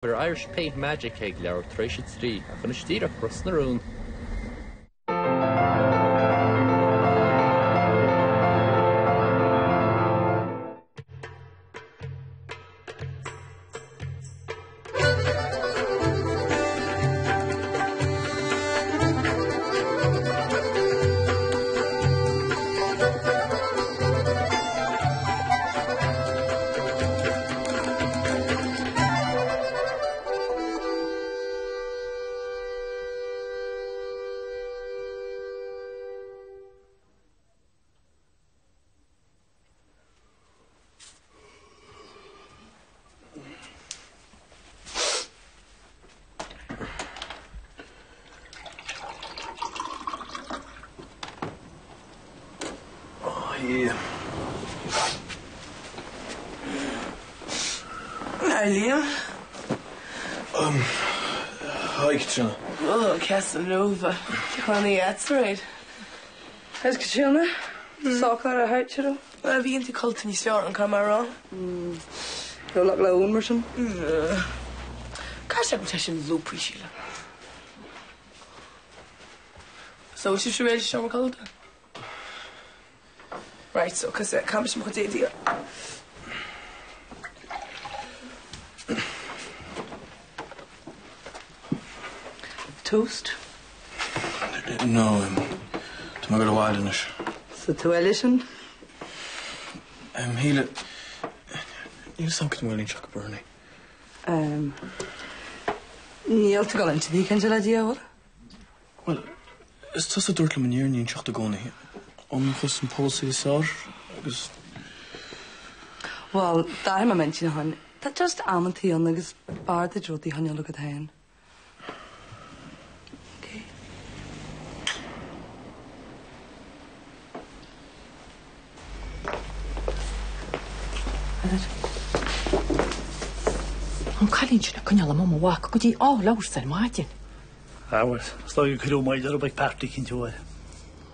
But Irish paint magic keg leir treis trí a chun istír a cross na rún. Liam? Hi, Katrina. Oh, Casanova. Honey, that's right. How's Katrina? Soccer, how do you? Have you into culting your and come around? You're like a woman or something? Gosh, I'm touching low appreciate. So, what's your ready to show me called? Right, so, because I can't be some idea. Toast? No, to make it a while in it. So to listen? Hele, you sound like you're Chuck Bernie. Níl to go into the weekend, idea, what? Well, it's just a dirt manier in Chuck to go in here. Just some policy, sir. Well, I'm a mention, hon. That just amity on the bar the Jody, hon, you look at hen. An Colin sin cynal am am wach go dí lawr sy'n maidin. Awr, sloi cyrw maid ar y bag party cyn tiwyd.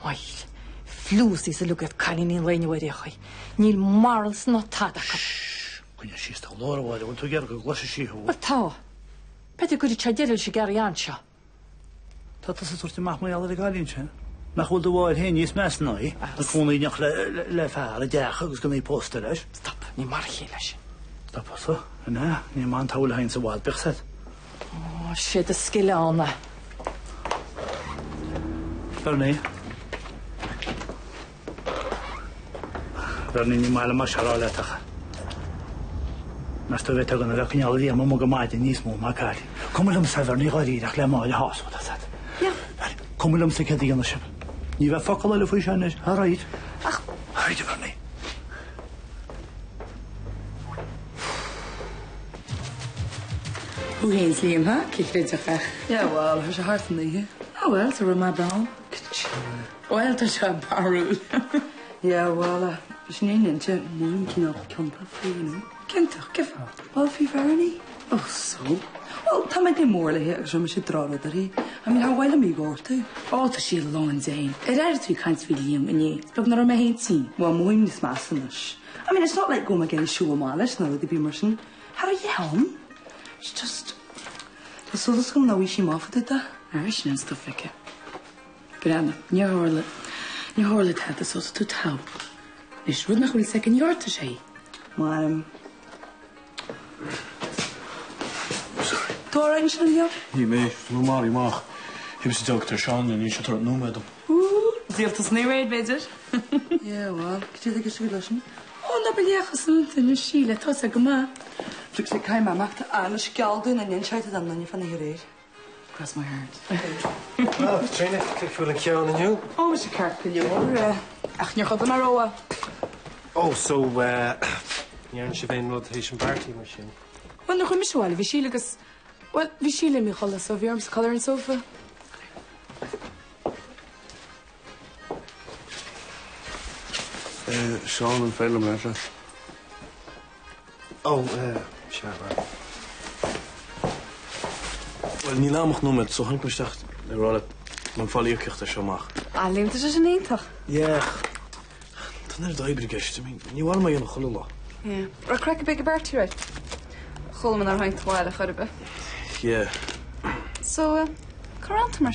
Wael, flws is y lwgad Colin i'n lein i wedi achoi. Níl marls no tada cap. Gwnia si staw lor o wadi, wan tu gerg o glas y si hw. Wel ta, beth yw gwrdd chadiril si gari ansio? Tata sa twrti mach mwy al ar y galin si. Nach wylд y wael hen is mes na i. Ac hwn i niach le ffair y deach agos gynnu poster eis. Stop, ni marchi leis. Stop oso, yna, ni man tawl hain sa wad bechsed. O, shit y sgile o'na. Ferni. Ferni ni mael yma siarol etach. Nas tu fe tag yn y cynal di am ymwg y maid yn nis mw ma cari. Cwmwl am sefyr ni gwaed i'r le mael y hos o dasad. Ia. Cwmwl am sicedi yn y sif. Ni fe ffocol ala fwy sianes, ha raid. Ach. Haid y ferni. Hoe heet Liam, huh? Kijk dit toch echt. Yeah, well, how's your heart in the Oh, well, it's a room of brown. Well, that's a barrel. Yeah, well, is niet in het mooi knop kampen voor je. Kent toch, give Wel, voor Vernie? Oh, so? Wel, dan met die moorle hier, zo met je trouwen daar. I mean, how well am I going to? Oh, to she long Zane. It had to be kind of Liam and ye. Look, not on my head scene. Well, mooi niet massenish. I mean, it's not like going again show a malice now, the Beamerson. How are you home? It's just... So this come now, we she off with it, that? Irish and stuff like it. Grana, your horlet had the sauce to tau. Is would not will second yard to say. Sorry. Dora in Shania? Hier mee, normaal, je mag. Je hebt ze dokter Sean en je zit er nu met hem. Zielt is niet weer beter. Yeah, well, could you think it's a good lesson? Oh, no, but yeah, gezond in Chile, tot ze gemaakt. Look, ze kan maar maakt aan, als je gelden en je schijt dan dan je van hier. Cross my heart. Well, Katrina, kijk voor een keer aan jou. Oh, ze kijkt voor jou. Ach, je gaat er maar roa. Oh, so, you're in Siobhan Rotation Party machine. Wel, nog een miswaal, wie Chile gas... Wel, wie Chile me cholle, so wie arms color en sofa. Sean en vele mensen. Oh, sure. Wel, niet naam nog noemen, zo hangt me dacht. De rol het, mijn val je krijgt er zo mag. Alleen het is dus een toch? Ja. Dan is het uitbreiding. Je niet warm maar je nog gelul. Ja. Maar krijg een beetje baard uit. Coleman ar haint bháil a chuirbe. Yeah. So, Corant mar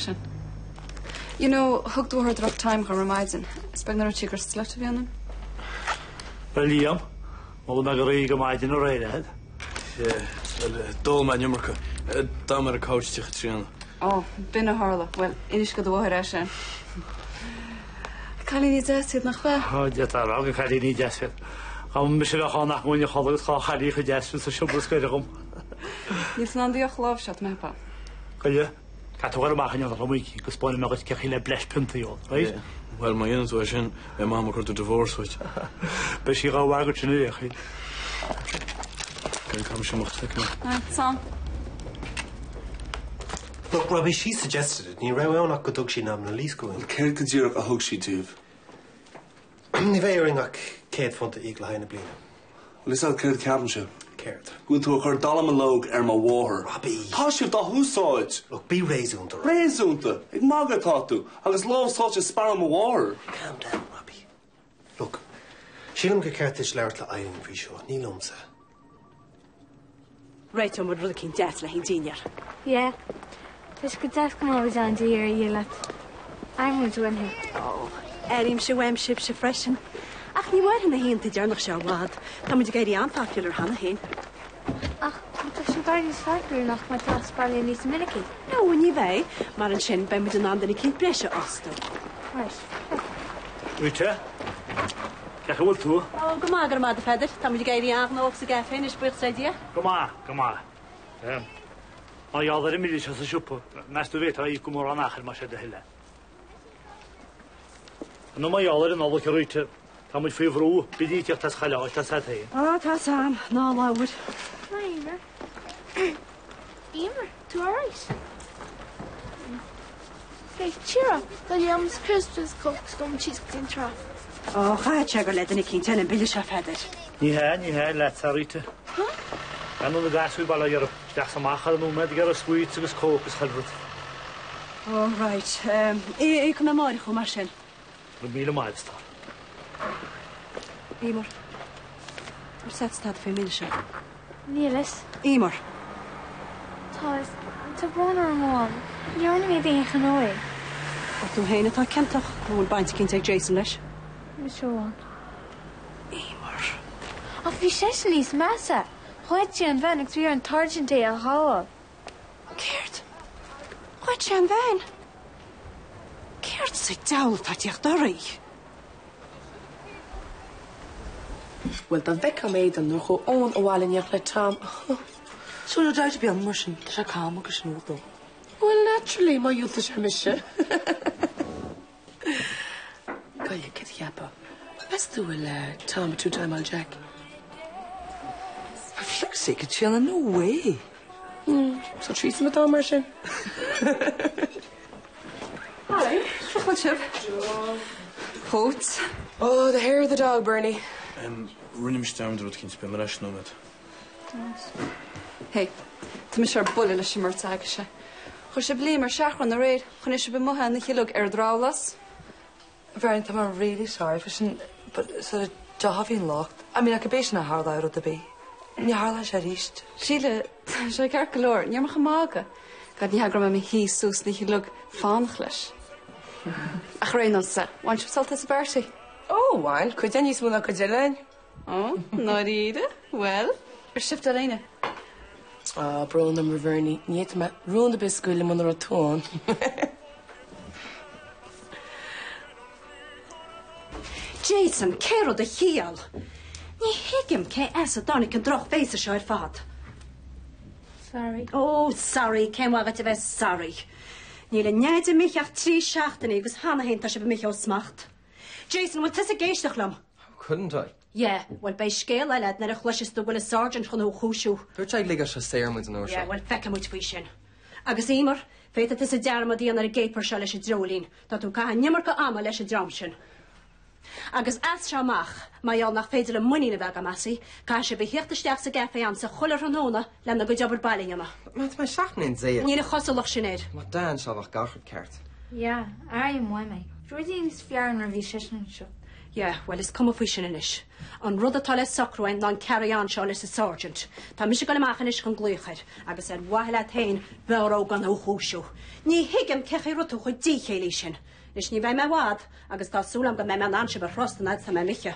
You know, hug dú rough time go remaidin. Speg na tígur slut a bhíanam. Well, Liam, well, na go raí go maidin ó réile. Yeah. Well, dul man jummerke. Dá mar a coach tícha tríanna. Oh, bin a hála. Well, inis go dúhair e sin. Cailí ní deisiad nach fe? Oh, detar, aga cailí ní deisiad. Am mis bheith chánach múin cholas chá chailí chu deisiad sa siúbr scoirigum. Níos ná díoch lábhseat mepa. Coile, catúgar amachchan ar ramúici, go spáin megus cechi le bleis puntaíol, right? Well, my unit was in, my mama got a divorce with. Be sí gá wagat sin échi. Can come she must take me. Sam. Look, Robbie, she suggested it. Ní raibh anach go dug sí nám na lís goin. Céir go dtíach a thug sí tíomh. Ní bheith ringach céad fonta ígla haine bliana. Well, is that céir ceapan se? Céird. Gúil tú chuir dalam a lóg má mháthair. Robbie. Tá sibh dá húsáid. Look, bí réasúnta. Réasúnta. Ag mágad tá tú. Agus lámhsáte spar má mháthair. Calm down, Robbie. Look, sílam go ceirtis leir le airin bhí seo. Ní lomsa. Right, I'm rud cyn death le hyn dîniar. Yeah. There's good death come over down to here, you lot. I'm going to win him. Oh, erim se wem ship se freshen. Ach, ni waar hyn a hyn te jarnach se wad. Ta moet ik aan popular hana hyn. Ach, toch zo'n garden sparkler nog met dat sparkler niet miniki. No, ni vei, maar een shin ben met een ander kind bresje asto. Right. Rita? Cech bhfuil tú? Oh, go magar ma de feder. Ta moet ik aan nog se gaf hyn is bucht zei die. Go má. Má iáðar imili se sa siúpa. Mestu veit a í go mór an achar má sé de heile. No má iáðar in ála Rita. Tá muid fih vrú, bidíteach tas chaile tas hat hei. Oh, ta sam, no lawr. Emer. Emer, tú alright? Hey, cheer up. William's Christmas cooks come cheese in trap. Oh, ga checker let en ik geen ten en bille se feder. Ní he, let sa Rita. An na gasú balla ar deach sa machar nó me gar a scuid agus cógus chadrut. Oh, right. Ik kom maar go mar sin. No míle maidstá. Emer. Er set staat voor milse. Niels. Emer. Thomas, te boner man. You're only being genoeg. Wat doe heen het al kent toch? Nou, een bandje kind tegen Jason les. Zo aan. Emer. Of wie zes niet massa. Hoort je een wen, ik weer een targent te houden. Keert. Hoort je een wen? Keert zit down dat je daar. Well, the Becca made them no go on a while in your play Tom. So no doubt to be on motion. There's a calm or snow though. Well, naturally, my youth is her mission. Go you get yappa. Let's do a Tom 2-time on Jack. For flick's sake, it's chilling. No way. So treat him with Tom Martian. Hi, what's up? Coats. Oh, the hair of the dog, Bernie. Rinne mis down rud cinn spin leis nó net. Hey, tá mis bulle leis sem marta aige se. Chir se bli mar seaachran na réid, chun is se be mothe na chiilug drálas. Very, I'm really sorry for some, but sort of job in locked. I mean, I could be in a hard out of the bay. Ní hála sé ríist. Síle, sé cear go leir, near mar chamága. Gad ní hagra me hí sús na chiilug fánach leis. Ach réon sa, bhain se salta sa berti. Oh, wine. Could you use one could you learn? Oh, not either. Well, shift arena. Ah, bro, number Vernie. Niet met ruin de biscuit in onder toon. Jason, Kero de heel. Ni higem ke essa Donny can droch face show fad. Sorry. Oh, sorry. Came wagat te was sorry. Nile nyade mich ach 3 schachten agus hanna hint as be mich aus macht. Jason, wat is a geistiglam? Couldn't I? Yeah, well, by scale, I let na chlushes to will a sergeant chun ho chushu. Dúirt ag ligas a séir mu an ó. Yeah, well, fecca much fishin. Agus Emer, feit that is a derma di anar a gaper shall leis a drolin, dat u ka nimmer ka ama leis a dramshin. Agus as shamach, mai al nach feidel a money na vega massi, ka se behecht de sterkste gafe am se chuller hanona, len na go jobber ballingama. Met my shachnin zee. Ni na chossel shined. Wat dan shall ach gachard kart. Yeah, I am one, mate. Jordan's fear and review session show. Yeah, well, is cum faoi sin inis. An rud atá le sacroin ná carry an seo leis a sergeant. Tá mis go leach inis gan glúchaid, agus wahile tain bheró gan ó chúisiú. Ní hiigem ceché rutú chuid díchéilí sin. Nis ní bheith me wad, agus tá súlam go me an anse bar frostanaid sa me miche.